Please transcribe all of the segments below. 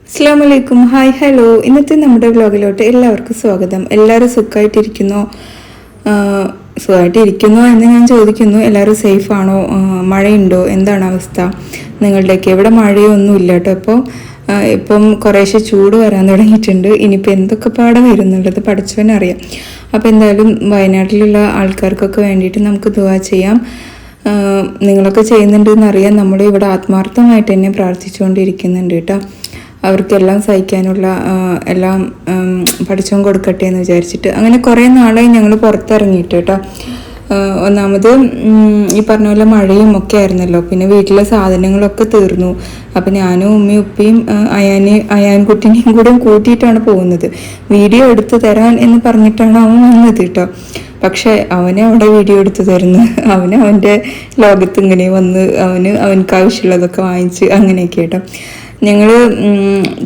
അസ്സലാമലൈക്കും. Hi hello. ഇന്നത്തെ നമ്മുടെ വ്ലോഗിലോട്ട് എല്ലാവർക്കും സ്വാഗതം. എല്ലാവരും സുഖമായിട്ടിരിക്കുന്നോ എന്ന് ഞാൻ ചോദിക്കുന്നു. എല്ലാവരും സേഫാണോ? മഴയുണ്ടോ? എന്താണ് അവസ്ഥ നിങ്ങളുടെയൊക്കെ? ഇവിടെ മഴയൊന്നും ഇല്ല കേട്ടോ. ഇപ്പം കുറേശ്ശെ ചൂട് വരാൻ തുടങ്ങിയിട്ടുണ്ട്. ഇനിയിപ്പോൾ എന്തൊക്കെ പാടെ വരുന്നുള്ളത് പഠിച്ചവനറിയാം. അപ്പോൾ എന്തായാലും വയനാട്ടിലുള്ള ആൾക്കാർക്കൊക്കെ വേണ്ടിയിട്ട് നമുക്ക് ദുആ ചെയ്യാം. നിങ്ങളൊക്കെ ചെയ്യുന്നുണ്ടെന്ന് അറിയാം. നമ്മളിവിടെ ആത്മാർത്ഥമായിട്ട് തന്നെ പ്രാർത്ഥിച്ചുകൊണ്ടിരിക്കുന്നുണ്ട് കേട്ടോ. അവർക്കെല്ലാം സഹിക്കാനുള്ള എല്ലാം പഠിച്ചോൻ കൊടുക്കട്ടെ എന്ന് വിചാരിച്ചിട്ട് അങ്ങനെ കുറേ നാളായി ഞങ്ങൾ പുറത്തിറങ്ങിയിട്ട് കേട്ടോ. ഒന്നാമത് ഈ പറഞ്ഞ പോലെ മഴയും ഒക്കെ ആയിരുന്നല്ലോ. പിന്നെ വീട്ടിലെ സാധനങ്ങളൊക്കെ തീർന്നു. അപ്പം ഞാനും ഉമ്മയും ഉപ്പയും അയാൻകുട്ടിനെയും കൂടെ കൂട്ടിയിട്ടാണ് പോകുന്നത്. വീഡിയോ എടുത്തു തരാൻ എന്ന് പറഞ്ഞിട്ടാണ് അവൻ വന്നത് കേട്ടോ. പക്ഷെ അവനെ അവിടെ വീഡിയോ എടുത്തു തരുന്നു. അവൻ്റെ ലോകത്ത് ഇങ്ങനെ വന്ന് അവനക്ക് ആവശ്യമുള്ളതൊക്കെ വാങ്ങിച്ച് അങ്ങനെയൊക്കെ കേട്ടോ. ഞങ്ങൾ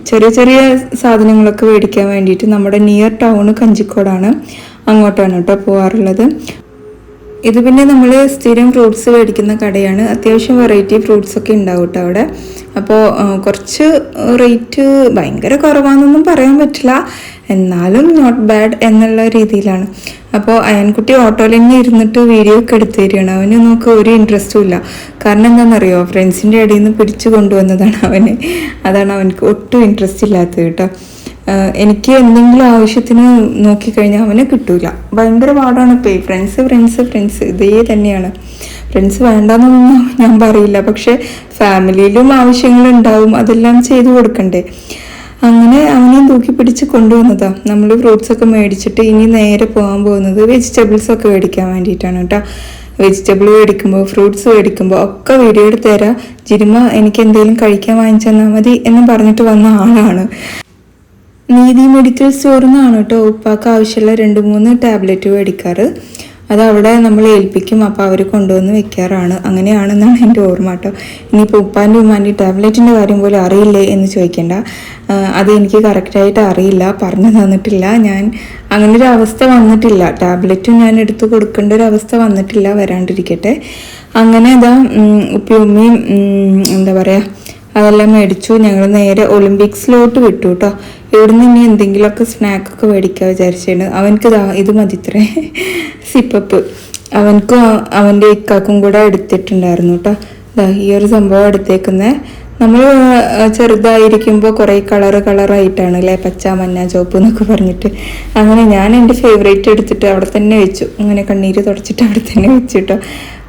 ചെറിയ ചെറിയ സാധനങ്ങളൊക്കെ മേടിക്കാൻ വേണ്ടിയിട്ട് നമ്മുടെ നിയർ ടൗൺ കഞ്ചിക്കോടാണ്, അങ്ങോട്ടാണ് കേട്ടോ പോകാറുള്ളത്. ഇത് പിന്നെ നമ്മൾ സ്ഥിരം ഫ്രൂട്ട്സ് മേടിക്കുന്ന കടയാണ്. അത്യാവശ്യം വെറൈറ്റി ഫ്രൂട്ട്സൊക്കെ ഉണ്ടാവും കേട്ടോ അവിടെ. അപ്പോൾ കുറച്ച് റേറ്റ് ഭയങ്കര കുറവാണെന്നൊന്നും പറയാൻ പറ്റില്ല, എന്നാലും നോട്ട് ബാഡ് എന്നുള്ള രീതിയിലാണ്. അപ്പോൾ അയൻകുട്ടി ഓട്ടോയിൽ തന്നെ ഇരുന്നിട്ട് വീഡിയോ ഒക്കെ എടുത്തു തരികയാണ്. അവന് നമുക്ക് ഒരു ഇൻട്രസ്റ്റും ഇല്ല. കാരണം എന്താണെന്നറിയോ, ഫ്രണ്ട്സിൻ്റെ ഇടയിൽ നിന്ന് പിടിച്ചു കൊണ്ടുവന്നതാണ് അവന്. അതാണ് അവനക്ക് ഒട്ടും ഇൻട്രസ്റ്റ് ഇല്ലാത്തത് കേട്ടോ. എനിക്ക് എന്തെങ്കിലും ആവശ്യത്തിന് നോക്കിക്കഴിഞ്ഞാൽ അവനെ കിട്ടൂല. ഭയങ്കര പാടാണ്. ഇപ്പോൾ ഫ്രണ്ട്സ് ഇതേ തന്നെയാണ്. ഫ്രണ്ട്സ് വേണ്ടെന്നൊന്നും ഞാൻ പറയില്ല, പക്ഷെ ഫാമിലിയിലും ആവശ്യങ്ങളുണ്ടാവും, അതെല്ലാം ചെയ്തു കൊടുക്കണ്ടേ. അങ്ങനെ അവനെയും തൂക്കി പിടിച്ച് കൊണ്ടുവന്നതാ. നമ്മൾ ഫ്രൂട്ട്സൊക്കെ മേടിച്ചിട്ട് ഇനി നേരെ പോകാൻ പോകുന്നത് വെജിറ്റബിൾസൊക്കെ മേടിക്കാൻ വേണ്ടിയിട്ടാണ് കേട്ടോ. വെജിറ്റബിൾ മേടിക്കുമ്പോൾ ഫ്രൂട്ട്സ് മേടിക്കുമ്പോൾ ഒക്കെ വീഡിയോ എടുത്ത് തരാം. ജിരിമ എനിക്ക് എന്തെങ്കിലും കഴിക്കാൻ വാങ്ങിച്ചു തന്നാൽ മതി എന്ന് പറഞ്ഞിട്ട് വന്ന ആളാണ്. നീതി മെഡിക്കൽ സ്റ്റോറിൽ നിന്നാണ് കേട്ടോ ഉപ്പാക്ക് ആവശ്യമുള്ള 2-3 ടാബ്ലറ്റ് മേടിക്കാറ്. അതവിടെ നമ്മൾ ഏൽപ്പിക്കും. അപ്പോൾ അവർ കൊണ്ടുവന്ന് വെക്കാറാണ്. അങ്ങനെയാണെന്നാണ് എൻ്റെ ഓർമ്മ കേട്ടോ. ഇനിയിപ്പോൾ ഉപ്പാൻ്റെ ഉമ്മാൻ്റെ ടാബ്ലറ്റിൻ്റെ കാര്യം പോലും അറിയില്ലേ എന്ന് ചോദിക്കേണ്ട. അത് എനിക്ക് കറക്റ്റായിട്ട് അറിയില്ല, പറഞ്ഞു തന്നിട്ടില്ല. ഞാൻ അങ്ങനൊരു അവസ്ഥ വന്നിട്ടില്ല. ടാബ്ലറ്റും ഞാൻ എടുത്ത് കൊടുക്കേണ്ട ഒരു അവസ്ഥ വന്നിട്ടില്ല, വരാണ്ടിരിക്കട്ടെ. അങ്ങനെ ഉപ്പയും ഉമ്മയും എന്താ പറയുക, അതെല്ലാം മേടിച്ചു. ഞങ്ങൾ നേരെ ഒളിമ്പിക്സിലോട്ട് വിട്ടു കേട്ടോ. ഇവിടുന്ന് ഇനി എന്തെങ്കിലുമൊക്കെ സ്നാക്കൊക്കെ മേടിക്കാൻ വിചാരിച്ചാണ്. അവനക്ക് ഇത് മതിത്രേ സിപ്പപ്പ്. അവനക്കും അവൻ്റെ ഇക്കാക്കും കൂടെ എടുത്തിട്ടുണ്ടായിരുന്നു കേട്ടോ. ഈ ഒരു സംഭവം എടുത്തേക്കുന്നത്. നമ്മൾ ചെറുതായിരിക്കുമ്പോൾ കുറേ കളറായിട്ടാണ് അല്ലേ, പച്ച മഞ്ഞ ചുവപ്പ് എന്നൊക്കെ പറഞ്ഞിട്ട്. അങ്ങനെ ഞാൻ എൻ്റെ ഫേവറേറ്റ് എടുത്തിട്ട് അവിടെ തന്നെ വെച്ചു. അങ്ങനെ കണ്ണീര് തുടച്ചിട്ട് അവിടെ തന്നെ വെച്ചു കേട്ടോ.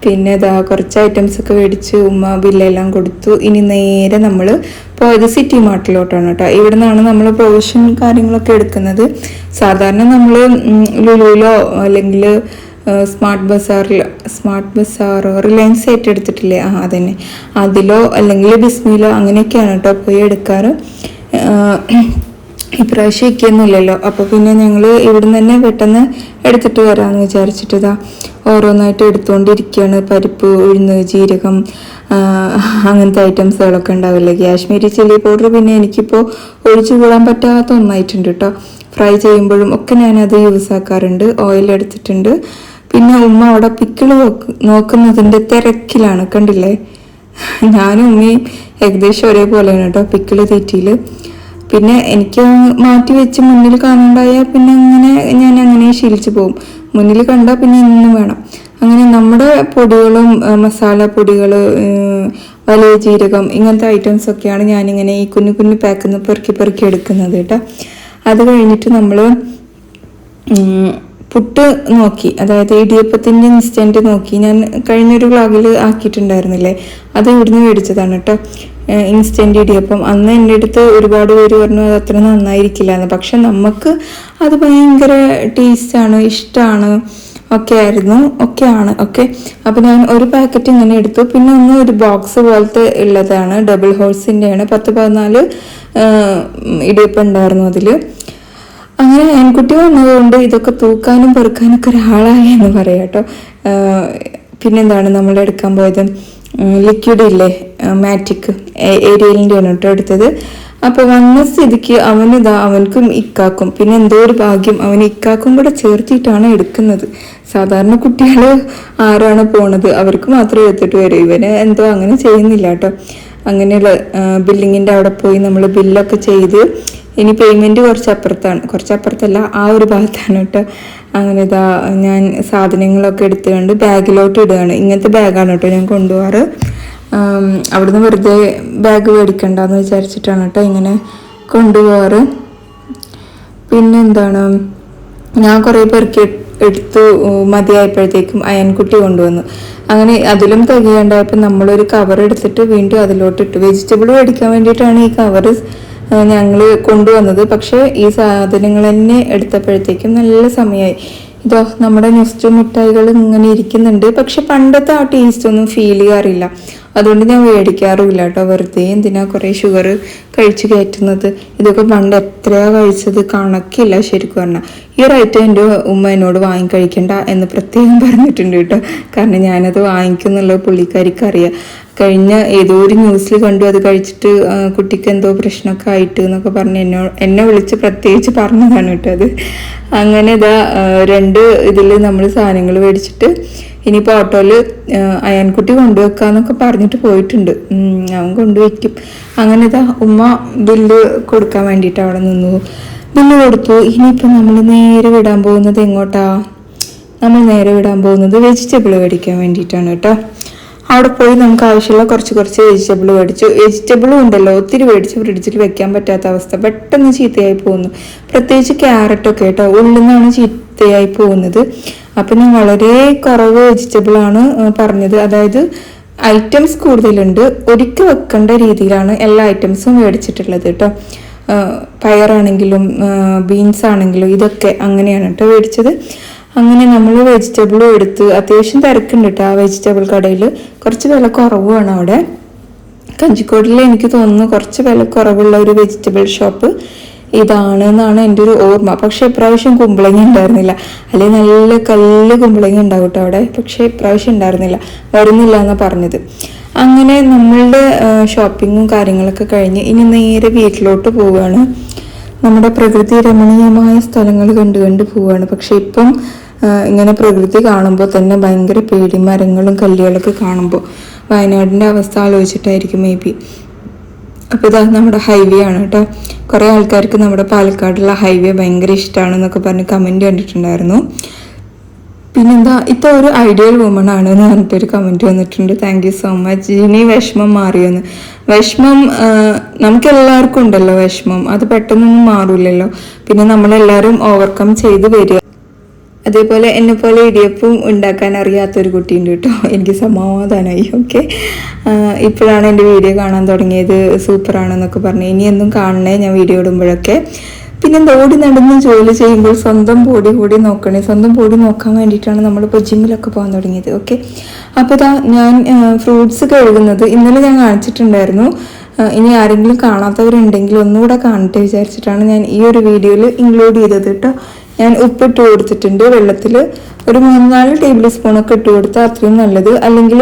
പിന്നെ കുറച്ച് ഐറ്റംസൊക്കെ മേടിച്ച് ഉമ്മ ബില്ലെല്ലാം കൊടുത്തു. ഇനി നേരെ നമ്മൾ പോയത് സിറ്റി മാർട്ടിലോട്ടാണ് കേട്ടോ. ഇവിടെ നിന്നാണ് നമ്മൾ പ്രൊവിഷൻ കാര്യങ്ങളൊക്കെ എടുക്കുന്നത്. സാധാരണ നമ്മൾ ലുലുവിലോ അല്ലെങ്കിൽ സ്മാർട്ട് ബസാറോ റിലയൻസ് ആയിട്ട് എടുത്തിട്ടില്ലേ, അതന്നെ, അതിലോ അല്ലെങ്കിൽ ബിസ്മിലോ അങ്ങനെയൊക്കെയാണ് കേട്ടോ പോയി എടുക്കാറ്. ഇപ്രാവശ്യം ഇരിക്കുന്നില്ലല്ലോ. അപ്പോൾ പിന്നെ ഞങ്ങൾ ഇവിടുന്ന് തന്നെ പെട്ടെന്ന് എടുത്തിട്ട് വരാമെന്ന് വിചാരിച്ചിട്ട് ഓരോന്നായിട്ട് എടുത്തുകൊണ്ടിരിക്കുകയാണ്. പരിപ്പ്, ഉഴുന്ന്, ജീരകം, അങ്ങനത്തെ ഐറ്റംസുകളൊക്കെ ഉണ്ടാവില്ലേ. കാശ്മീരി ചില്ലി പൗഡർ പിന്നെ എനിക്കിപ്പോൾ ഒഴിച്ചു കൂടാൻ പറ്റാത്ത ഒന്നായിട്ടുണ്ട് കേട്ടോ. ഫ്രൈ ചെയ്യുമ്പോഴും ഒക്കെ ഞാനത് യൂസ് ആക്കാറുണ്ട്. ഓയിൽ എടുത്തിട്ടുണ്ട്. പിന്നെ ഉമ്മ അവിടെ പിക്കിള് നോക്കുന്നതിൻ്റെ തിരക്കിലാണ്, കണ്ടില്ലേ. ഞാനും ഉമ്മയും ഏകദേശം ഒരേപോലെയാണ് കേട്ടോ പിക്കിള് തീറ്റിയിൽ. പിന്നെ എനിക്ക് മാറ്റി വെച്ച് മുന്നിൽ കാണണ്ടായാൽ പിന്നെ ഞാൻ അങ്ങനെ ശീലിച്ചു പോകും. മുന്നിൽ കണ്ടാൽ പിന്നെ ഇന്നും വേണം. അങ്ങനെ നമ്മുടെ പൊടികളും മസാല പൊടികൾ, വലിയ ജീരകം, ഇങ്ങനത്തെ ഐറ്റംസൊക്കെയാണ് ഞാനിങ്ങനെ ഈ കുഞ്ഞു പാക്കിൽ നിന്ന് പെറുക്കി എടുക്കുന്നത് കേട്ടോ. അത് കഴിഞ്ഞിട്ട് നമ്മൾ പുട്ട് നോക്കി, അതായത് ഇടിയപ്പത്തിൻ്റെ ഇൻസ്റ്റൻറ്റ് നോക്കി. ഞാൻ കഴിഞ്ഞൊരു വ്ളോഗിൽ ആക്കിയിട്ടുണ്ടായിരുന്നില്ലേ, അത് ഇവിടുന്ന് മേടിച്ചതാണ് കേട്ടോ. ഇൻസ്റ്റൻറ്റ് ഇടിയപ്പം. അന്ന് എൻ്റെ അടുത്ത് ഒരുപാട് പേര് പറഞ്ഞു അത് അത്ര നന്നായിരിക്കില്ല എന്ന്. പക്ഷെ നമുക്ക് അത് ഭയങ്കര ടേസ്റ്റാണ്, ഇഷ്ടമാണ്, ഒക്കെയാണ്. അപ്പോൾ ഞാൻ ഒരു പാക്കറ്റ് ഇങ്ങനെ എടുത്തു. പിന്നെ ഒരു ബോക്സ് പോലത്തെ ഉള്ളതാണ്, ഡബിൾ ഹോൾസിൻ്റെയാണ്. 10-14 ഇടിയപ്പം ഉണ്ടായിരുന്നു അതിൽ. അങ്ങനെ ആൺകുട്ടി വന്നതുകൊണ്ട് ഇതൊക്കെ തൂക്കാനും പെറുക്കാനൊക്കെ ഒരാളായി എന്ന് പറയാം കേട്ടോ. പിന്നെന്താണ് നമ്മൾ എടുക്കാൻ പോയത്, ലിക്വിഡ് ഇല്ലേ, മാറ്റിക് ഏരിയലിൻ്റെ ആണ് കേട്ടോ എടുത്തത്. അപ്പോൾ വന്ന സ്ഥിതിക്ക് അവനക്കും ഇക്കാക്കും, പിന്നെ എന്തോ ഒരു ഭാഗ്യം അവന് ഇക്കാക്കും കൂടെ ചേർത്തിട്ടാണ് എടുക്കുന്നത്. സാധാരണ കുട്ടികൾ ആരാണ് പോണത് അവർക്ക് മാത്രമേ എടുത്തിട്ട് വരും. ഇവന് എന്തോ അങ്ങനെ ചെയ്യുന്നില്ല കേട്ടോ. അങ്ങനെയുള്ള ബില്ലിങ്ങിൻ്റെ അവിടെ പോയി നമ്മൾ ബില്ലൊക്കെ ചെയ്ത് ഇനി പേയ്മെൻറ്റ് കുറച്ചപ്പുറത്തല്ല ആ ഒരു ഭാഗത്താണ് കേട്ടോ. അങ്ങനെ ഇതാ ഞാൻ സാധനങ്ങളൊക്കെ എടുത്തുകൊണ്ട് ബാഗിലോട്ട് ഇടുകയാണ്. ഇങ്ങനത്തെ ബാഗാണ് കേട്ടോ ഞാൻ കൊണ്ടുപോകാറ്. അവിടുന്ന് വെറുതെ ബാഗ് മേടിക്കണ്ടെന്ന് വിചാരിച്ചിട്ടാണ് കേട്ടോ ഇങ്ങനെ കൊണ്ടുപോകാറ്. പിന്നെന്താണ്, ഞാൻ കുറേ പേർക്ക് എടുത്തു മതിയായപ്പോഴത്തേക്കും അയൻകുട്ടി കൊണ്ടുവന്നു. അങ്ങനെ അതിലും തികയുണ്ടായപ്പോൾ നമ്മളൊരു കവർ എടുത്തിട്ട് വീണ്ടും അതിലോട്ട് ഇട്ടു. വെജിറ്റബിൾ മേടിക്കാൻ വേണ്ടിയിട്ടാണ് ഈ കവറ് ഞങ്ങൾ കൊണ്ടുവന്നത്. പക്ഷേ ഈ സാധനങ്ങൾ തന്നെ എടുത്തപ്പോഴത്തേക്കും നല്ല സമയമായി. ഇതോ നമ്മുടെ നെക്സ്റ്റ് മിഠായികൾ ഇങ്ങനെ ഇരിക്കുന്നുണ്ട്. പക്ഷെ പണ്ടത്തെ ആ ടേസ്റ്റ് ഒന്നും ഫീൽ ചെയ്യാറില്ല. അതുകൊണ്ട് ഞാൻ മേടിക്കാറുമില്ല കേട്ടോ. വെറുതെ എന്തിനാ കുറേ ഷുഗർ കഴിച്ച് കയറ്റുന്നത്. ഇതൊക്കെ പണ്ട് എത്രയാണ് കഴിച്ചത് കണക്കില്ല ശരിക്കും പറഞ്ഞാൽ. ഈ ഒരു ഐറ്റം എൻ്റെ ഉമ്മ എന്നോട് വാങ്ങിക്കഴിക്കണ്ട എന്ന് പ്രത്യേകം പറഞ്ഞിട്ടുണ്ട് കേട്ടോ. കാരണം ഞാനത് വാങ്ങിക്കുന്നുള്ളത് പുള്ളിക്കാരിക്ക് അറിയാം. കഴിഞ്ഞ ഏതോ ഒരു ന്യൂസിൽ കണ്ടു അത് കഴിച്ചിട്ട് കുട്ടിക്ക് എന്തോ പ്രശ്നമൊക്കെ ആയിട്ട് എന്നൊക്കെ പറഞ്ഞ് എന്നെ വിളിച്ച് പ്രത്യേകിച്ച് പറഞ്ഞതാണ് കേട്ടോ അത്. അങ്ങനെ ഇതാ 2 ഇതിൽ നമ്മൾ സാധനങ്ങൾ മേടിച്ചിട്ട് ഇനിയിപ്പോൾ ഓട്ടോയിൽ അയാൻകുട്ടി കൊണ്ടുവെക്കാന്നൊക്കെ പറഞ്ഞിട്ട് പോയിട്ടുണ്ട്. അവൻ കൊണ്ടുവയ്ക്കും. അങ്ങനെ ഇതാ ഉമ്മ ബില്ല് കൊടുക്കാൻ വേണ്ടിയിട്ട് അവിടെ നിന്നു. ബില്ല് കൊടുത്തു. ഇനിയിപ്പോൾ നമ്മൾ നേരെ വിടാൻ പോകുന്നത് എങ്ങോട്ടാ? നമ്മൾ നേരെ വിടാൻ പോകുന്നത് വെജിറ്റബിൾ മേടിക്കാൻ വേണ്ടിയിട്ടാണ് കേട്ടോ. അവിടെ പോയി നമുക്ക് ആവശ്യമുള്ള കുറച്ച് വെജിറ്റബിൾ മേടിച്ചു. വെജിറ്റബിളും ഉണ്ടല്ലോ ഒത്തിരി മേടിച്ച് ഫ്രിഡ്ജിൽ വെക്കാൻ പറ്റാത്ത അവസ്ഥ. പെട്ടെന്ന് ചീത്തയായി പോകുന്നു. പ്രത്യേകിച്ച് ക്യാരറ്റൊക്കെ കേട്ടോ, ഉള്ളിൽ നിന്നാണ് ചീത്തയായി പോകുന്നത്. അപ്പം ഞാൻ വളരെ കുറവ് വെജിറ്റബിളാണ് പറഞ്ഞത്. അതായത് ഐറ്റംസ് കൂടുതലുണ്ട്. ഒരിക്കൽ വെക്കേണ്ട രീതിയിലാണ് എല്ലാ ഐറ്റംസും മേടിച്ചിട്ടുള്ളത് കേട്ടോ. പയറാണെങ്കിലും ബീൻസ് ആണെങ്കിലും ഇതൊക്കെ അങ്ങനെയാണ് കേട്ടോ മേടിച്ചത്. അങ്ങനെ നമ്മൾ വെജിറ്റബിളും എടുത്ത് അത്യാവശ്യം തിരക്കുണ്ട് കേട്ടോ ആ വെജിറ്റബിൾ കടയിൽ. കുറച്ച് വില കുറവാണ് അവിടെ. കഞ്ചിക്കോടിൽ എനിക്ക് തോന്നുന്നു കുറച്ച് വില കുറവുള്ള ഒരു വെജിറ്റബിൾ ഷോപ്പ് ഇതാണെന്നാണ് എൻ്റെ ഒരു ഓർമ്മ. പക്ഷെ ഇപ്രാവശ്യം കുമ്പളങ്ങ ഉണ്ടായിരുന്നില്ല. അല്ലെങ്കിൽ നല്ല കല്ല് കുമ്പളങ്ങ ഉണ്ടാവും കേട്ടോ അവിടെ. പക്ഷെ ഇപ്രാവശ്യം ഉണ്ടായിരുന്നില്ല, വരുന്നില്ല എന്നാണ് പറഞ്ഞത്. അങ്ങനെ നമ്മളുടെ ഷോപ്പിങ്ങും കാര്യങ്ങളൊക്കെ കഴിഞ്ഞ് ഇനി നേരെ വീട്ടിലോട്ട് പോവുകയാണ്. നമ്മുടെ പ്രകൃതി രമണീയമായ സ്ഥലങ്ങൾ കണ്ടു പോവുകയാണ്. പക്ഷെ ഇപ്പം ഇങ്ങനെ പ്രകൃതി കാണുമ്പോൾ തന്നെ ഭയങ്കര പേടി. മരങ്ങളും കല്ലുകളൊക്കെ കാണുമ്പോൾ വയനാടിൻ്റെ അവസ്ഥ ആലോചിച്ചിട്ടായിരിക്കും മേ ബി. അപ്പോൾ ഇതാ നമ്മുടെ ഹൈവേ ആണ് കേട്ടോ. കുറേ ആൾക്കാർക്ക് നമ്മുടെ പാലക്കാടുള്ള ഹൈവേ ഭയങ്കര ഇഷ്ടമാണെന്നൊക്കെ പറഞ്ഞ് കമൻറ്റ് കണ്ടിട്ടുണ്ടായിരുന്നു. പിന്നെന്താ, ഇത്ര ഒരു ഐഡിയൽ വുമൺ ആണ് എന്ന് പറഞ്ഞിട്ടൊരു കമൻറ്റ് വന്നിട്ടുണ്ട്. Thank you so much. ഇനി വിഷമം മാറിയെന്ന്. വിഷമം നമുക്കെല്ലാവർക്കും ഉണ്ടല്ലോ വിഷമം. അത് പെട്ടെന്നൊന്നും മാറില്ലല്ലോ. പിന്നെ നമ്മളെല്ലാവരും ഓവർകം ചെയ്ത് വരിക. അതേപോലെ എന്നെപ്പോലെ ഇടിയപ്പം ഉണ്ടാക്കാൻ അറിയാത്തൊരു കുട്ടിയുണ്ട് കേട്ടോ. എനിക്ക് സമാധാനമായി. ഓക്കെ, ഇപ്പോഴാണ് എൻ്റെ വീഡിയോ കാണാൻ തുടങ്ങിയത്. സൂപ്പറാണെന്നൊക്കെ പറഞ്ഞ് ഇനി എന്നും കാണണേ ഞാൻ വീഡിയോ ഇടുമ്പോഴൊക്കെ. പിന്നെ ഓടി നടന്ന് ജോലി ചെയ്യുമ്പോൾ സ്വന്തം ബോഡി കൂടി നോക്കണേ. സ്വന്തം ബോഡി നോക്കാൻ വേണ്ടിയിട്ടാണ് നമ്മളിപ്പോൾ ജിമ്മിലൊക്കെ പോകാൻ തുടങ്ങിയത്. ഓക്കെ, അപ്പോൾ ഇതാ ഞാൻ ഫ്രൂട്ട്സ് കഴുകുന്നത് ഇന്നലെ ഞാൻ കാണിച്ചിട്ടുണ്ടായിരുന്നു. ഇനി ആരെങ്കിലും കാണാത്തവരുണ്ടെങ്കിൽ ഒന്നുകൂടെ കാണട്ടെ വിചാരിച്ചിട്ടാണ് ഞാൻ ഈ ഒരു വീഡിയോയിൽ ഇൻക്ലൂഡ് ചെയ്തത് കേട്ടോ. ഞാൻ ഉപ്പിട്ട് കൊടുത്തിട്ടുണ്ട് വെള്ളത്തിൽ. ഒരു 3-4 ടേബിൾ സ്പൂണൊക്കെ ഇട്ട് കൊടുത്താൽ അത്രയും നല്ലത്. അല്ലെങ്കിൽ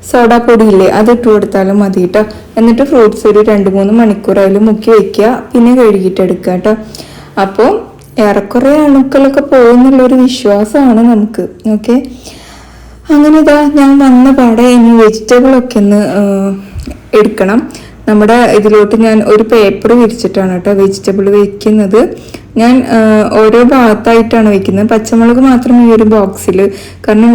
സോഡാ പൊടിയില്ലേ അത് ഇട്ട് കൊടുത്താലും മതി കേട്ടോ. എന്നിട്ട് ഫ്രൂട്ട്സ് ഒരു 2-3 മണിക്കൂർ അതിൽ മുക്കി വെക്കുക. പിന്നെ കഴുകിയിട്ടെടുക്കുക കേട്ടോ. അപ്പോൾ ഏറെക്കുറെ അണുക്കളൊക്കെ പോകുന്നുള്ളൊരു വിശ്വാസമാണ് നമുക്ക്. ഓക്കെ, അങ്ങനെ ഇതാ ഞാൻ വന്ന പാടെ ഇനി വെജിറ്റബിളൊക്കെ ഒന്ന് എടുക്കണം. നമ്മുടെ ഇതിലോട്ട് ഞാൻ ഒരു പേപ്പർ വിരിച്ചിട്ടാണ് കേട്ടോ വെജിറ്റബിൾ വെക്കുന്നത്. ഞാൻ ഓരോ ഭാഗത്തായിട്ടാണ് വെക്കുന്നത്. പച്ചമുളക് മാത്രം ഈ ഒരു ബോക്സിൽ. കാരണം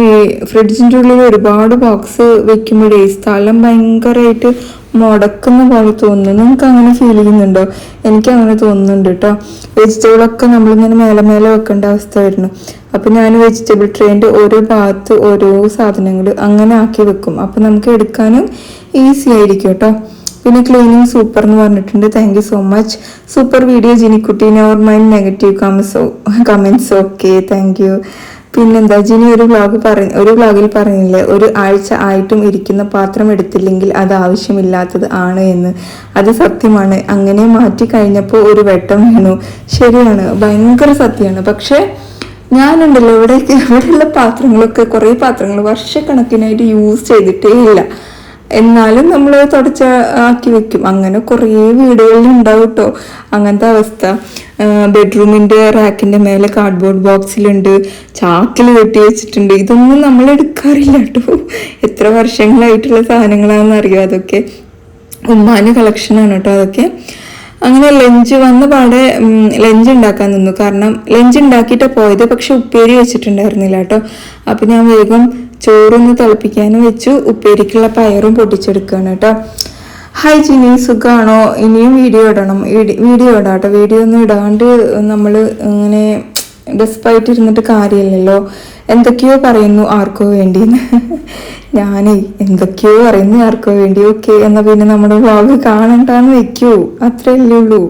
ഫ്രിഡ്ജിൻ്റെ ഉള്ളിൽ ഒരുപാട് ബോക്സ് വെക്കുമ്പോഴേ സ്ഥലം ഭയങ്കരമായിട്ട് മുടക്കുന്ന പോലെ തോന്നുന്നു. നിങ്ങൾക്ക് അങ്ങനെ ഫീൽ ചെയ്യുന്നുണ്ടോ? എനിക്ക് അങ്ങനെ തോന്നുന്നുണ്ട് കേട്ടോ. വെജിറ്റബിളൊക്കെ നമ്മളിങ്ങനെ മേലെ വെക്കേണ്ട അവസ്ഥ വരുന്നു. അപ്പം ഞാൻ വെജിറ്റബിൾ ട്രേൻ്റെ ഓരോ ഭാഗത്ത് ഓരോ സാധനങ്ങൾ അങ്ങനെ ആക്കി വെക്കും. അപ്പം നമുക്ക് എടുക്കാനും ഈസി ആയിരിക്കും കേട്ടോ. പിന്നെ ക്ലീനിങ് സൂപ്പർ എന്ന് പറഞ്ഞിട്ടുണ്ട്. Thank you so much. Super video Jinikutty. Never mind negative comments. Okay, thank you. പിന്നെന്താ, ജിനി ഒരു വ്ളോഗിൽ പറഞ്ഞില്ലേ, ഒരു ആഴ്ച ആയിട്ടും ഇരിക്കുന്ന പാത്രം എടുത്തില്ലെങ്കിൽ അത് ആവശ്യമില്ലാത്തത് ആണ് എന്ന്. അത് സത്യമാണ്. അങ്ങനെ മാറ്റി കഴിഞ്ഞപ്പോൾ ഒരു വെട്ടം വീണു. ശരിയാണ്, ഭയങ്കര സത്യമാണ്. പക്ഷെ ഞാനുണ്ടല്ലോ ഇവിടെയുള്ള പാത്രങ്ങളൊക്കെ കുറേ പാത്രങ്ങൾ വർഷക്കണക്കിനായിട്ട് യൂസ് ചെയ്തിട്ടേ ഇല്ല. എന്നാലും നമ്മൾ ആക്കി വെക്കും. അങ്ങനെ കുറേ വീടുകളിൽ ഉണ്ടാവും കേട്ടോ അങ്ങനത്തെ അവസ്ഥ. ബെഡ്റൂമിൻ്റെ റാക്കിൻ്റെ മേലെ കാർഡ്ബോർഡ് ബോക്സിലുണ്ട്, ചാക്കിൽ കെട്ടി വെച്ചിട്ടുണ്ട്. ഇതൊന്നും നമ്മൾ എടുക്കാറില്ല കേട്ടോ. എത്ര വർഷങ്ങളായിട്ടുള്ള സാധനങ്ങളാണെന്ന് അറിയാം അതൊക്കെ. ഉമ്മാൻ്റെ കളക്ഷനാണ് കേട്ടോ അതൊക്കെ. അങ്ങനെ ലഞ്ച് വന്ന പാടെ ലഞ്ച് ഉണ്ടാക്കാൻ നിന്നു. കാരണം ലഞ്ച് ഉണ്ടാക്കിയിട്ടാണ് പോയത്, പക്ഷെ ഉപ്പേരി വെച്ചിട്ടുണ്ടായിരുന്നില്ല കേട്ടോ. അപ്പം ഞാൻ വേഗം ചോറൊന്ന് തിളപ്പിക്കാനും വെച്ചു, ഉപ്പേരിക്കുള്ള പയറും പൊട്ടിച്ചെടുക്കുകയാണ് കേട്ടോ. ഹായ് ജിനി, സുഖമാണോ? ഇനിയും വീഡിയോ ഇടണം. വീഡിയോ ഇടാം കേട്ടോ. വീഡിയോ ഒന്നും ഇടാണ്ട് നമ്മൾ ഇങ്ങനെ ഡെസ്പായിട്ട് ഇരുന്നിട്ട് കാര്യമില്ലല്ലോ. എന്തൊക്കെയോ പറയുന്നു ആർക്കോ വേണ്ടിന്ന്. ഞാനേ എന്തൊക്കെയോ പറയുന്നു ആർക്കോ വേണ്ടി. ഓക്കെ, എന്നാൽ പിന്നെ നമ്മുടെ വ്ളോഗ് കാണണ്ടാന്ന് വെക്കൂ, അത്രയല്ലേ ഉള്ളൂ.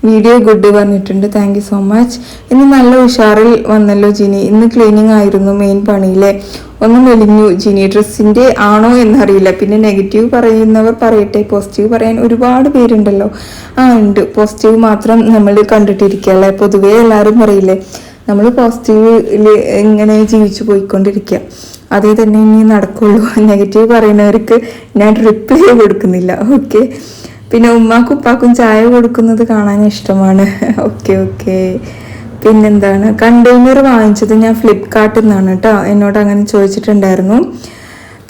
വീഡിയോ ഗുഡ് പറഞ്ഞിട്ടുണ്ട്, താങ്ക് യു സോ മച്ച്. ഇന്ന് നല്ല ഉഷാറിൽ വന്നല്ലോ ജിനി. ഇന്ന് ക്ലീനിങ് ആയിരുന്നു മെയിൻ പണിയിലെ. ഒന്ന് മെലിഞ്ഞു ജിനി. ഡ്രസ്സിൻ്റെ ആണോ എന്നറിയില്ല. പിന്നെ നെഗറ്റീവ് പറയുന്നവർ പറയട്ടെ, പോസിറ്റീവ് പറയാൻ ഒരുപാട് പേരുണ്ടല്ലോ. ഉണ്ട്, പോസിറ്റീവ് മാത്രം നമ്മൾ കണ്ടിട്ടിരിക്കുകയല്ലേ. പൊതുവേ എല്ലാവരും പറയില്ലേ നമ്മൾ പോസിറ്റീവിൽ ഇങ്ങനെ ജീവിച്ചു പോയിക്കൊണ്ടിരിക്കുക, അതേ തന്നെ ഇനി നടക്കുള്ളൂ. നെഗറ്റീവ് പറയുന്നവർക്ക് ഞാൻ റിപ്ലൈ കൊടുക്കുന്നില്ല. ഓക്കെ. പിന്നെ ഉമ്മാക്കും ഉപ്പാക്കും ചായ കൊടുക്കുന്നത് കാണാൻ ഇഷ്ടമാണ്. ഓക്കെ. പിന്നെന്താണ്, കണ്ടെയ്നർ വാങ്ങിച്ചത് ഞാൻ ഫ്ലിപ്കാർട്ടിൽ നിന്നാണ് കേട്ടോ. എന്നോട് അങ്ങനെ ചോദിച്ചിട്ടുണ്ടായിരുന്നു.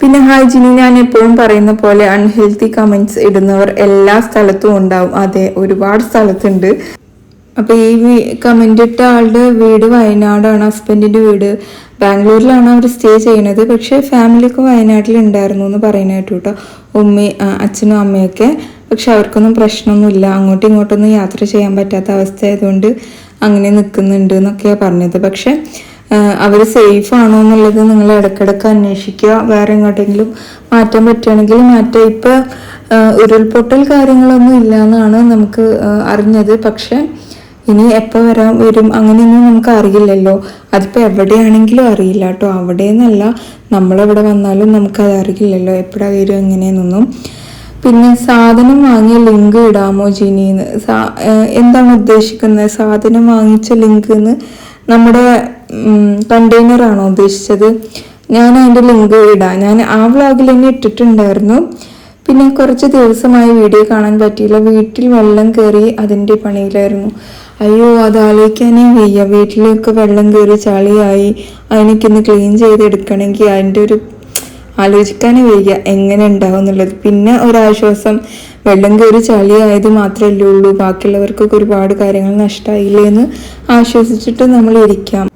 പിന്നെ ഹായ് ജിനി, ഞാൻ എപ്പോഴും പറയുന്ന പോലെ അൺഹെൽത്തി കമൻറ്റ്സ് ഇടുന്നവർ എല്ലാ സ്ഥലത്തും ഉണ്ടാവും. അതെ, ഒരുപാട് സ്ഥലത്തുണ്ട്. അപ്പോൾ ഈ കമൻ്റ് ഇട്ട ആളുടെ വീട് വയനാടാണ്, ഹസ്ബൻഡിൻ്റെ വീട് ബാംഗ്ലൂരിലാണ് അവർ സ്റ്റേ ചെയ്യുന്നത്. പക്ഷേ ഫാമിലിയൊക്കെ വയനാട്ടിലുണ്ടായിരുന്നു എന്ന് പറയുന്നത് കേട്ടു കേട്ടോ. അച്ഛനും അമ്മയൊക്കെ. പക്ഷെ അവർക്കൊന്നും പ്രശ്നമൊന്നുമില്ല, അങ്ങോട്ടും ഇങ്ങോട്ടൊന്നും യാത്ര ചെയ്യാൻ പറ്റാത്ത അവസ്ഥ ആയതുകൊണ്ട് അങ്ങനെ നിൽക്കുന്നുണ്ട് എന്നൊക്കെയാണ് പറഞ്ഞത്. പക്ഷെ അവർ സേഫ് ആണോ എന്നുള്ളത് നിങ്ങൾ ഇടയ്ക്കിടയ്ക്ക് അന്വേഷിക്കുക. വേറെ എങ്ങോട്ടെങ്കിലും മാറ്റാൻ പറ്റുകയാണെങ്കിൽ മാറ്റാം. ഇപ്പം ഉരുൾപൊട്ടൽ കാര്യങ്ങളൊന്നും ഇല്ല എന്നാണ് നമുക്ക് അറിഞ്ഞത്. പക്ഷെ ഇനി എപ്പോൾ വരും അങ്ങനെയൊന്നും നമുക്ക് അറിയില്ലല്ലോ. അതിപ്പോൾ എവിടെയാണെങ്കിലും അറിയില്ല കേട്ടോ. അവിടെ നിന്നല്ല, നമ്മളെവിടെ വന്നാലും നമുക്കത് അറിയില്ലല്ലോ എപ്പോഴാണ് വരും എങ്ങനെയെന്നൊന്നും. പിന്നെ സാധനം വാങ്ങിയ ലിങ്ക് ഇടാമോ ജിനിന്ന്? എന്താണ് ഉദ്ദേശിക്കുന്നത്? സാധനം വാങ്ങിച്ച ലിങ്ക് എന്ന് നമ്മുടെ കണ്ടെയ്നറാണോ ഉദ്ദേശിച്ചത്? ഞാൻ അതിൻ്റെ ലിങ്ക് ഇടാം. ഞാൻ ആ വ്ളോഗിൽ തന്നെ ഇട്ടിട്ടുണ്ടായിരുന്നു. പിന്നെ കുറച്ച് ദിവസമായി വീഡിയോ കാണാൻ പറ്റിയില്ല. വീട്ടിൽ വെള്ളം കയറി, അതിൻ്റെ പണിയിലായിരുന്നു. അയ്യോ, അത് ആലോചിക്കാനേ വയ്യ. വീട്ടിലേക്ക് വെള്ളം കയറി ചളിയായി, അതിനൊക്കെ ക്ലീൻ ചെയ്തെടുക്കണമെങ്കിൽ അതിൻ്റെ ഒരു ആലോചിക്കാനേ വയ്യ എങ്ങനെ ഉണ്ടാവും എന്നുള്ളത്. പിന്നെ ഒരാശ്വാസം, വെള്ളം കയറി ചളിയായത് മാത്രമല്ലേ ഉള്ളൂ, ബാക്കിയുള്ളവർക്കൊക്കെ ഒരുപാട് കാര്യങ്ങൾ നഷ്ടമായില്ലേ എന്ന് ആശ്വസിച്ചിട്ട് നമ്മൾ ഇരിക്കാം.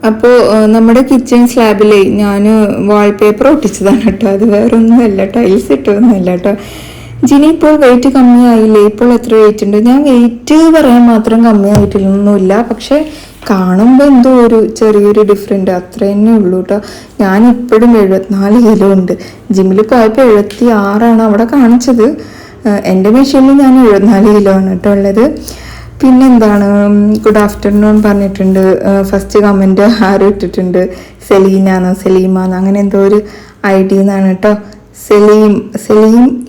അപ്പോൾ നമ്മുടെ കിച്ചൺ സ്ലാബിലേ ഞാൻ വാൾപേപ്പർ ഒട്ടിച്ചതാണ് കേട്ടോ. അത് വേറൊന്നുമല്ല, ടൈൽസ് ഇട്ടൊന്നുമല്ല കേട്ടോ. ജിനി, ഇപ്പോൾ വെയിറ്റ് കമ്മിയായില്ലേ? ഇപ്പോൾ എത്ര വെയിറ്റ് ഉണ്ട്? ഞാൻ വെയിറ്റ് പറയാൻ മാത്രം കമ്മിയായിട്ടൊന്നുമില്ല, പക്ഷെ കാണുമ്പോൾ എന്തോ ഒരു ചെറിയൊരു ഡിഫറൻറ്റ്, അത്ര തന്നെ ഉള്ളൂ കേട്ടോ. ഞാൻ ഇപ്പോഴും 74 കിലോ ഉണ്ട്. ജിമ്മിൽ പോയപ്പോൾ 76 അവിടെ കാണിച്ചത്. എൻ്റെ മെഷീനിൽ ഞാൻ 74 കിലോ ആണ് കേട്ടോ ഉള്ളത്. പിന്നെന്താണ്, ഗുഡ് ആഫ്റ്റർനൂൺ പറഞ്ഞിട്ടുണ്ട്. ഫസ്റ്റ് കമൻറ്റ് ആരും ഇട്ടിട്ടുണ്ട്, സെലീനാന്നോ സെലീമാന്നോ അങ്ങനെ എന്തോ ഒരു ID എന്നാണ് കേട്ടോ. Saleem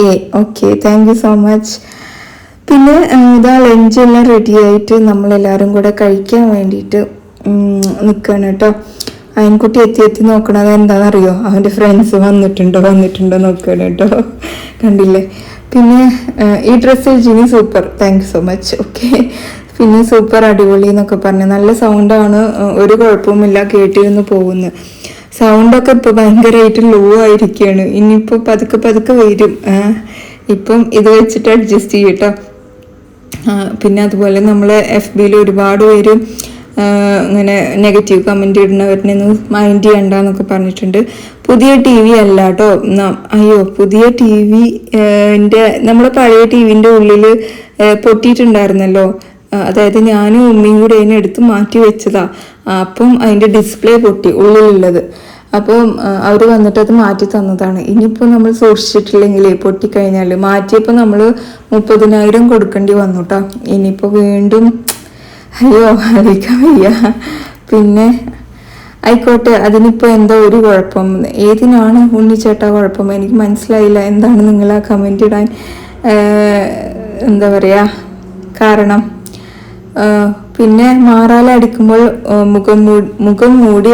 A. Okay, thank you so much. പിന്നെ ഇതാ ലഞ്ച് എല്ലാം റെഡി ആയിട്ട് നമ്മളെല്ലാവരും കൂടെ കഴിക്കാൻ വേണ്ടിയിട്ട് നിൽക്കുകയാണ് കേട്ടോ. അയൻകുട്ടി എത്തി നോക്കണത് എന്താണെന്നറിയോ? അവൻ്റെ ഫ്രണ്ട്സ് വന്നിട്ടുണ്ടോ നോക്കുകയാണ് കേട്ടോ. കണ്ടില്ലേ? പിന്നെ ഈ ഡ്രസ്സിൽ Jini super, thank you so much. Okay. പിന്നെ സൂപ്പർ അടിപൊളി എന്നൊക്കെ പറഞ്ഞു. നല്ല സൗണ്ടാണ്, ഒരു കുഴപ്പവുമില്ല, കേട്ടിരുന്ന് പോകുന്നു. സൗണ്ടൊക്കെ ഇപ്പോൾ ഭയങ്കരമായിട്ട് ലോ ആയിരിക്കുകയാണ്. ഇനിയിപ്പോൾ പതുക്കെ വരും. ഇപ്പം ഇത് വെച്ചിട്ട് അഡ്ജസ്റ്റ് ചെയ്യും കേട്ടോ. പിന്നെ അതുപോലെ നമ്മൾ FBയിൽ ഒരുപാട് പേര് ഇങ്ങനെ നെഗറ്റീവ് കമൻറ്റ് ഇടുന്നവരിനൊന്നും മൈൻഡ് ചെയ്യണ്ടെന്നൊക്കെ പറഞ്ഞിട്ടുണ്ട്. പുതിയ TV അല്ല കേട്ടോ. അയ്യോ, പുതിയ TV നമ്മുടെ പഴയ TVൻ്റെ ഉള്ളിൽ പൊട്ടിയിട്ടുണ്ടായിരുന്നല്ലോ. അതായത് ഞാനും ഉമ്മയും കൂടി അതിനെ എടുത്ത് മാറ്റി വെച്ചതാ. അപ്പം അതിൻ്റെ ഡിസ്പ്ലേ പൊട്ടി ഉള്ളിലുള്ളത്. അപ്പം അവർ വന്നിട്ട് അത് മാറ്റി തന്നതാണ്. ഇനിയിപ്പോൾ നമ്മൾ സൂക്ഷിച്ചിട്ടില്ലെങ്കിൽ പൊട്ടിക്കഴിഞ്ഞാൽ, മാറ്റിയപ്പോൾ നമ്മൾ 30,000 കൊടുക്കേണ്ടി വന്നു കേട്ടോ. ഇനിയിപ്പോൾ വീണ്ടും അയ്യോ ആലോചിക്കാൻ വയ്യ. പിന്നെ ആയിക്കോട്ടെ, അതിനിപ്പോൾ എന്താ ഒരു കുഴപ്പം? ഏതിനാണ് ഉണ്ണിച്ചേട്ടാ കുഴപ്പം? എനിക്ക് മനസ്സിലായില്ല എന്താണ് നിങ്ങൾ ആ കമൻ്റ് ഇടാൻ എന്താ പറയുക കാരണം. പിന്നെ മാറാല അടിക്കുമ്പോൾ മുഖം മൂടി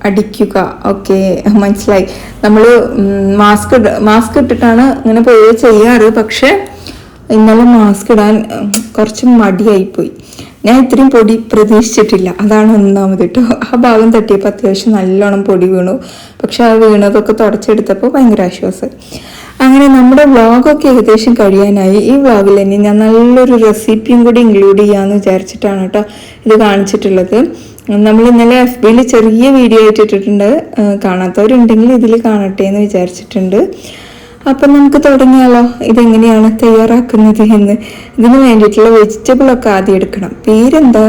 അടിക്കുക. ഓക്കെ, മനസ്സിലായി. നമ്മൾ മാസ്ക് ഇട്ടിട്ടാണ് ഇങ്ങനെ പോയി ചെയ്യാറ്. പക്ഷെ ഇന്നലെ മാസ്ക് ഇടാൻ കുറച്ച് മടിയായിപ്പോയി. ഞാൻ ഇത്രയും പൊടി പ്രതീക്ഷിച്ചിട്ടില്ല, അതാണ് ഒന്നാമത് കേട്ടോ. ആ ഭാഗം തട്ടിയപ്പോൾ അത്യാവശ്യം നല്ലോണം പൊടി വീണു. പക്ഷെ ആ വീണതൊക്കെ തുടച്ചെടുത്തപ്പോൾ ഭയങ്കര ആശ്വാസം. അങ്ങനെ നമ്മുടെ വ്ളോഗൊക്കെ ഏകദേശം കഴിയാനായി. ഈ വ്ളോഗിൽ തന്നെ ഞാൻ നല്ലൊരു റെസിപ്പിയും കൂടി ഇൻക്ലൂഡ് ചെയ്യാമെന്ന് വിചാരിച്ചിട്ടാണ് കേട്ടോ ഇത് കാണിച്ചിട്ടുള്ളത്. നമ്മൾ ഇന്നലെ FBയിൽ ചെറിയ വീഡിയോ ആയിട്ട് ഇട്ടിട്ടുണ്ട്. കാണാത്തവരുണ്ടെങ്കിൽ ഇതിൽ കാണട്ടെ എന്ന് വിചാരിച്ചിട്ടുണ്ട്. അപ്പം നമുക്ക് തുടങ്ങിയാലോ ഇതെങ്ങനെയാണ് തയ്യാറാക്കുന്നത് എന്ന്. ഇതിന് വേണ്ടിയിട്ടുള്ള വെജിറ്റബിളൊക്കെ ആദ്യം എടുക്കണം. പേരെന്താ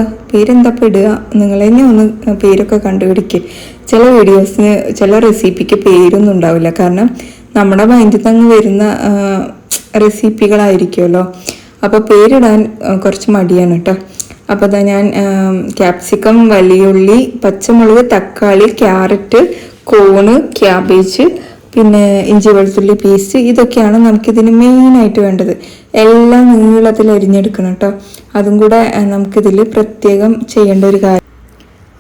ഇടുക, നിങ്ങൾ തന്നെ ഒന്ന് പേരൊക്കെ കണ്ടുപിടിക്കുക. ചില വീഡിയോസിന് ചില റെസിപ്പിക്ക് പേരൊന്നും ഉണ്ടാവില്ല, കാരണം നമ്മുടെ മൈൻഡിൽ നിന്ന് വരുന്ന റെസിപ്പികളായിരിക്കുമല്ലോ. അപ്പോൾ പേരിടാൻ കുറച്ച് മടിയാണ് കേട്ടോ. അപ്പോൾ അതാ ഞാൻ ക്യാപ്സിക്കം, വലിയുള്ളി, പച്ചമുളക്, തക്കാളി, ക്യാരറ്റ്, കോണ്, ക്യാബേജ്, പിന്നെ ഇഞ്ചി വെളുത്തുള്ളി പീസ്, ഇതൊക്കെയാണ് നമുക്കിതിന് മെയിനായിട്ട് വേണ്ടത്. എല്ലാം നീളത്തിൽ അരിഞ്ഞെടുക്കണം കേട്ടോ. അതും കൂടെ നമുക്കിതിൽ പ്രത്യേകം ചെയ്യേണ്ട ഒരു കാര്യം.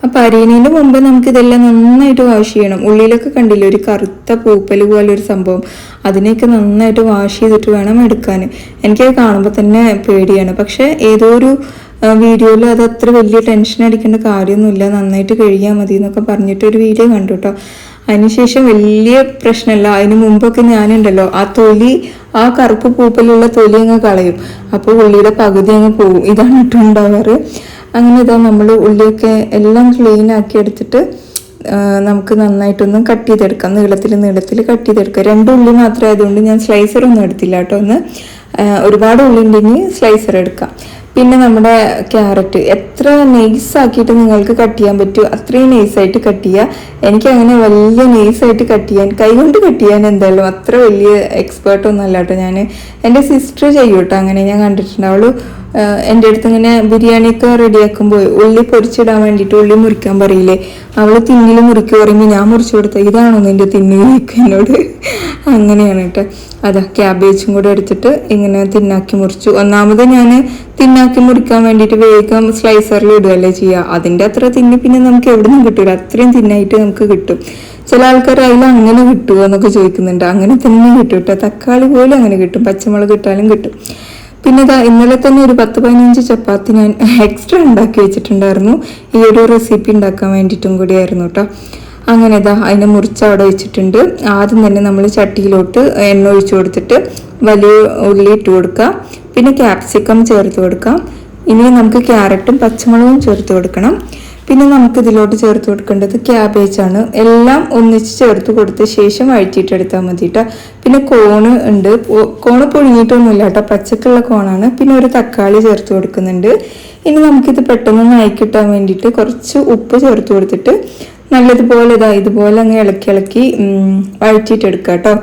അപ്പം അരിയുന്നതിന് മുമ്പ് നമുക്കിതെല്ലാം നന്നായിട്ട് വാഷ് ചെയ്യണം. ഉള്ളിലൊക്കെ കണ്ടില്ലേ ഒരു കറുത്ത പൂപ്പൽ പോലെ ഒരു സംഭവം, അതിനെയൊക്കെ നന്നായിട്ട് വാഷ് ചെയ്തിട്ട് വേണം എടുക്കാൻ. എനിക്കത് കാണുമ്പോൾ തന്നെ പേടിയാണ്. പക്ഷേ ഏതോ ഒരു വീഡിയോയിൽ അത് അത്ര വലിയ ടെൻഷൻ അടിക്കേണ്ട കാര്യമൊന്നുമില്ല, നന്നായിട്ട് കഴുകിയാൽ മതി എന്നൊക്കെ പറഞ്ഞിട്ടൊരു വീഡിയോ കണ്ടു കേട്ടോ. അതിനുശേഷം വലിയ പ്രശ്നമല്ല. അതിന് മുമ്പൊക്കെ ഞാനുണ്ടല്ലോ ആ കറുപ്പ് പൂപ്പലുള്ള തൊലി അങ്ങ് കളയും. അപ്പോൾ ഉള്ളിയുടെ പകുതി അങ്ങ് പോകും. ഇതാണ് ഇട്ടുണ്ടാവാറ്. അങ്ങനെ ഇതാ നമ്മൾ ഉള്ളിയൊക്കെ എല്ലാം ക്ലീൻ ആക്കി എടുത്തിട്ട് നമുക്ക് നന്നായിട്ടൊന്ന് കട്ട് ചെയ്തെടുക്കാം. നീളത്തിൽ കട്ട് ചെയ്തെടുക്കാം. 2 ഉള്ളി മാത്രമേ ആയതുകൊണ്ട് ഞാൻ സ്ലൈസറൊന്നും എടുത്തില്ല കേട്ടോ. ഒരുപാട് ഉള്ളി ഉണ്ടെങ്കിൽ സ്ലൈസർ എടുക്കാം. പിന്നെ നമ്മുടെ ക്യാരറ്റ് എത്ര നൈസാക്കിയിട്ട് നിങ്ങൾക്ക് കട്ട് ചെയ്യാൻ പറ്റുമോ അത്രയും നൈസായിട്ട് കട്ട് ചെയ്യുക. എനിക്കങ്ങനെ വലിയ നൈസായിട്ട് കട്ട് ചെയ്യാൻ, കൈകൊണ്ട് കട്ട് ചെയ്യാൻ എന്തായാലും അത്ര വലിയ എക്സ്പേർട്ടൊന്നും അല്ല കേട്ടോ. എൻ്റെ സിസ്റ്റർ ചെയ്യും കേട്ടോ. അങ്ങനെ ഞാൻ കണ്ടിട്ടുണ്ട്. അവൾ എൻ്റെ അടുത്ത് ഇങ്ങനെ ബിരിയാണിയൊക്കെ റെഡിയാക്കുമ്പോൾ ഉള്ളി പൊരിച്ചിടാൻ വേണ്ടിയിട്ട് ഉള്ളി മുറിക്കാൻ പറയില്ലേ, അവൾ തിന്നിൽ മുറിക്കുക പറയുമ്പോൾ ഞാൻ മുറിച്ചു കൊടുത്ത ഇതാണോ നിൻ്റെ തിന്നിലേക്ക് എന്നോട്. അങ്ങനെയാണ് കേട്ടോ. അതാ ക്യാബേജും കൂടെ എടുത്തിട്ട് ഇങ്ങനെ തിന്നാക്കി മുറിച്ചു. ഒന്നാമത് ഞാൻ തിന്നാക്കി മുറിക്കാൻ വേണ്ടിയിട്ട് വേഗം സ്ലൈസറിൽ ഇടുകയല്ലേ ചെയ്യുക. അതിൻ്റെ അത്ര തിന്നി പിന്നെ നമുക്ക് എവിടെ നിന്നും കിട്ടില്ല, അത്രയും തിന്നായിട്ട് നമുക്ക് കിട്ടും. ചില ആൾക്കാർ അതിൽ അങ്ങനെ കിട്ടുമോ എന്നൊക്കെ ചോദിക്കുന്നുണ്ട്. അങ്ങനെ തന്നെ കിട്ടും കേട്ടോ. തക്കാളി പോലും അങ്ങനെ കിട്ടും, പച്ചമുളക് ഇട്ടാലും കിട്ടും. പിന്നെ ഇന്നലെ തന്നെ ഒരു 10-15 ചപ്പാത്തി ഞാൻ എക്സ്ട്രാ ഉണ്ടാക്കി വെച്ചിട്ടുണ്ടായിരുന്നു. ഈ ഒരു റെസിപ്പി ഉണ്ടാക്കാൻ വേണ്ടിയിട്ടും കൂടിയായിരുന്നു കേട്ടോ. അങ്ങനെ അതിനെ മുറിച്ച് അവിടെ വെച്ചിട്ടുണ്ട്. ആദ്യം തന്നെ നമ്മൾ ചട്ടിയിലോട്ട് എണ്ണ ഒഴിച്ചു കൊടുത്തിട്ട് വലിയ ഉള്ളി ഇട്ട് കൊടുക്കുക. പിന്നെ ക്യാപ്സിക്കം ചേർത്ത് കൊടുക്കാം. ഇനി നമുക്ക് ക്യാരറ്റും പച്ചമുളകും ചേർത്ത് കൊടുക്കണം. പിന്നെ നമുക്ക് ഇതിലോട്ട് ചേർത്ത് കൊടുക്കേണ്ടത് ക്യാബേജാണ്. എല്ലാം ഒന്നിച്ച് ചേർത്ത് കൊടുത്ത ശേഷം വഴറ്റിയിട്ടെടുത്താൽ മതി കേട്ടോ. പിന്നെ കോണ് ഉണ്ട്. കോണ് പുഴുങ്ങിയിട്ടൊന്നുമില്ല കേട്ടോ, പച്ചക്കുള്ള കോണാണ്. പിന്നെ ഒരു തക്കാളി ചേർത്ത് കൊടുക്കുന്നുണ്ട്. ഇനി നമുക്കിത് പെട്ടെന്ന് ആയിക്കിട്ടാൻ വേണ്ടിയിട്ട് കുറച്ച് ഉപ്പ് ചേർത്ത് കൊടുത്തിട്ട് നല്ലതുപോലെ ഇതുപോലെ അങ്ങ് ഇളക്കി വഴറ്റിയിട്ടെടുക്കുക കേട്ടോ.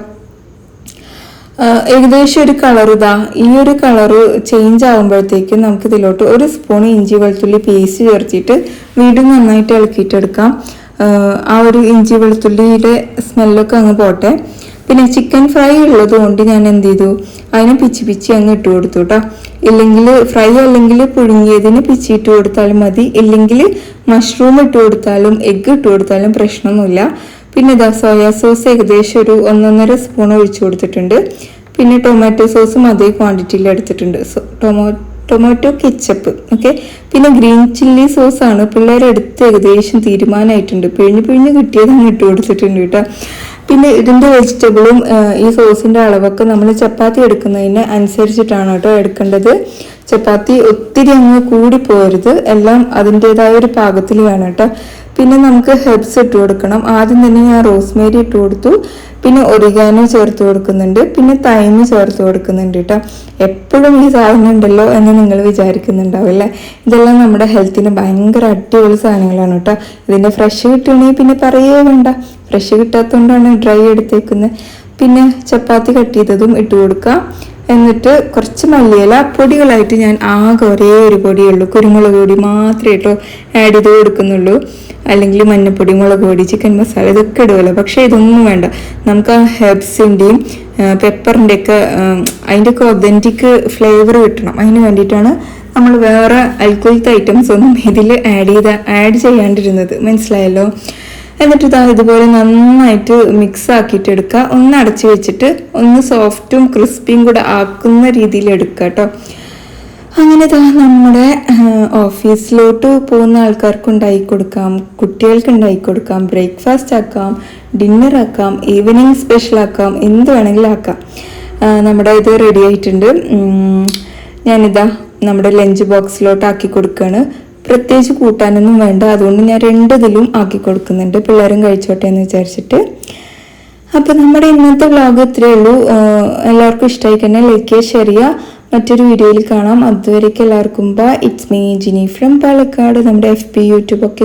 ഏകദേശം ഒരു കളർ ഈ ഒരു കളറ് ചേഞ്ച് ആകുമ്പോഴത്തേക്കും നമുക്ക് ഇതിലോട്ട് 1 സ്പൂൺ ഇഞ്ചി വെളുത്തുള്ളി പേസ്റ്റ് ചേർത്തിട്ട് വീണ്ടും നന്നായിട്ട് ഇളക്കിയിട്ടെടുക്കാം. ആ ഒരു ഇഞ്ചി വെളുത്തുള്ളിയുടെ സ്മെല്ലൊക്കെ അങ്ങ് പോട്ടെ. പിന്നെ ചിക്കൻ ഫ്രൈ ഉള്ളത് കൊണ്ട് ഞാൻ എന്ത് ചെയ്തു, അതിനെ പിച്ചി അങ്ങ് ഇട്ട് കൊടുത്തു കേട്ടോ. ഇല്ലെങ്കിൽ ഫ്രൈ അല്ലെങ്കിൽ പുഴുങ്ങിയതിന് പിച്ചിട്ട് കൊടുത്താലും മതി, ഇല്ലെങ്കിൽ മഷ്റൂം ഇട്ട് കൊടുത്താലും എഗ്ഗ് ഇട്ട് കൊടുത്താലും പ്രശ്നമൊന്നുമില്ല. പിന്നെ സോയാ സോസ് ഏകദേശം ഒരു 1.5 സ്പൂൺ ഒഴിച്ചു കൊടുത്തിട്ടുണ്ട്. പിന്നെ ടൊമാറ്റോ സോസും അതേ ക്വാണ്ടിറ്റിയിൽ എടുത്തിട്ടുണ്ട്. Tomato ketchup okay. പിന്നെ ഗ്രീൻ ചില്ലി സോസാണ് പിള്ളേരെടുത്ത് ഏകദേശം തീരുമാനമായിട്ടുണ്ട്. പിഴിഞ്ഞ് കിട്ടിയതാണ് ഇട്ട് കൊടുത്തിട്ടുണ്ട് കേട്ടോ. പിന്നെ ഇതിൻ്റെ വെജിറ്റബിളും ഈ സോസിൻ്റെ അളവൊക്കെ നമ്മൾ ചപ്പാത്തി എടുക്കുന്നതിന് അനുസരിച്ചിട്ടാണ് കേട്ടോ എടുക്കേണ്ടത്. ചപ്പാത്തി ഒത്തിരി അങ്ങ് കൂടിപ്പോരുത്, എല്ലാം അതിൻ്റെതായ ഒരു പാകത്തിൽ വേണം കേട്ടോ. പിന്നെ നമുക്ക് ഹെർബ്സ് ഇട്ട് കൊടുക്കണം. ആദ്യം തന്നെ ഞാൻ റോസ്മേരി ഇട്ട് കൊടുത്തു. പിന്നെ ഒറിഗാനോ ചേർത്ത് കൊടുക്കുന്നുണ്ട്. പിന്നെ തൈമ് ചേർത്ത് കൊടുക്കുന്നുണ്ട് കേട്ടോ. എപ്പോഴും ഈ സാധനം ഉണ്ടല്ലോ എന്ന് നിങ്ങൾ വിചാരിക്കുന്നുണ്ടാവില്ലേ. ഇതെല്ലാം നമ്മുടെ ഹെൽത്തിന് ഭയങ്കര അടിപൊളി സാധനങ്ങളാണ് കേട്ടോ. ഇതിൻ്റെ ഫ്രഷ് കിട്ടുകയാണെങ്കിൽ പിന്നെ പറയേ വേണ്ട. ഫ്രഷ് കിട്ടാത്തതുകൊണ്ടാണ് ഡ്രൈ എടുത്തേക്കുന്നത്. പിന്നെ ചപ്പാത്തി കട്ട് ചെയ്തതും ഇട്ട് കൊടുക്കുക. എന്നിട്ട് കുറച്ച് മല്ലിയില പൊടികളായിട്ട് ഞാൻ ആകെ ഒരേ ഒരു പൊടിയേ ഉള്ളൂ, കുരുമുളക് പൊടി മാത്രമേ കേട്ടോ ആഡ് ചെയ്ത് കൊടുക്കുന്നുള്ളൂ. അല്ലെങ്കിൽ മഞ്ഞൾപ്പൊടി, മുളക് പൊടി, ചിക്കൻ മസാല ഇതൊക്കെ ഇടുമല്ലോ. പക്ഷേ ഇതൊന്നും വേണ്ട. നമുക്ക് ആ ഹെർബ്സിൻ്റെയും പെപ്പറിൻ്റെയൊക്കെ അതിൻ്റെയൊക്കെ ഒതൻറ്റിക് ഫ്ലേവർ കിട്ടണം. അതിന് വേണ്ടിയിട്ടാണ് നമ്മൾ വേറെ അൽക്കോളിക് ഐറ്റംസ് ഒന്നും ഇതിൽ ആഡ് ചെയ്യാണ്ടിരുന്നത്. മനസ്സിലായല്ലോ. എന്നിട്ട് ഇതുപോലെ നന്നായിട്ട് മിക്സ് ആക്കിയിട്ട് എടുക്കുക. ഒന്ന് അടച്ചു വെച്ചിട്ട് ഒന്ന് സോഫ്റ്റും ക്രിസ്പിയും കൂടെ ആക്കുന്ന രീതിയിൽ എടുക്കുക കേട്ടോ. അങ്ങനെ നമ്മുടെ ഓഫീസിലോട്ട് പോകുന്ന ആൾക്കാർക്ക് ഉണ്ടാക്കി കൊടുക്കാം, കുട്ടികൾക്ക് ഉണ്ടാക്കി കൊടുക്കാം, ബ്രേക്ക്ഫാസ്റ്റ് ആക്കാം, ഡിന്നർ ആക്കാം, ഈവനിങ് സ്പെഷ്യൽ ആക്കാം, എന്ത് വേണമെങ്കിലും ആക്കാം. നമ്മുടെ ഇത് റെഡി ആയിട്ടുണ്ട്. ഞാനിതാ നമ്മുടെ ലഞ്ച് ബോക്സിലോട്ട് ആക്കി കൊടുക്കുകയാണ്. പ്രത്യേകിച്ച് കൂട്ടാനൊന്നും വേണ്ട, അതുകൊണ്ട് ഞാൻ 2 ഇതിലും ആക്കി കൊടുക്കുന്നുണ്ട്, പിള്ളേരും കഴിച്ചോട്ടെ എന്ന് വിചാരിച്ചിട്ട്. അപ്പോൾ നമ്മുടെ ഇന്നത്തെ വ്ളോഗ് ഇത്രയേ ഉള്ളൂ. എല്ലാവർക്കും ഇഷ്ടമായി കഴിഞ്ഞാൽ ലൈക്ക് ചെയ്യുക, ഷെയർ ചെയ്യുക. മറ്റൊരു വീഡിയോയിൽ കാണാം. അതുവരേക്കും എല്ലാവർക്കും bye. It's me Jini from Palakkad. നമ്മുടെ FB, YouTube ഒക്കെ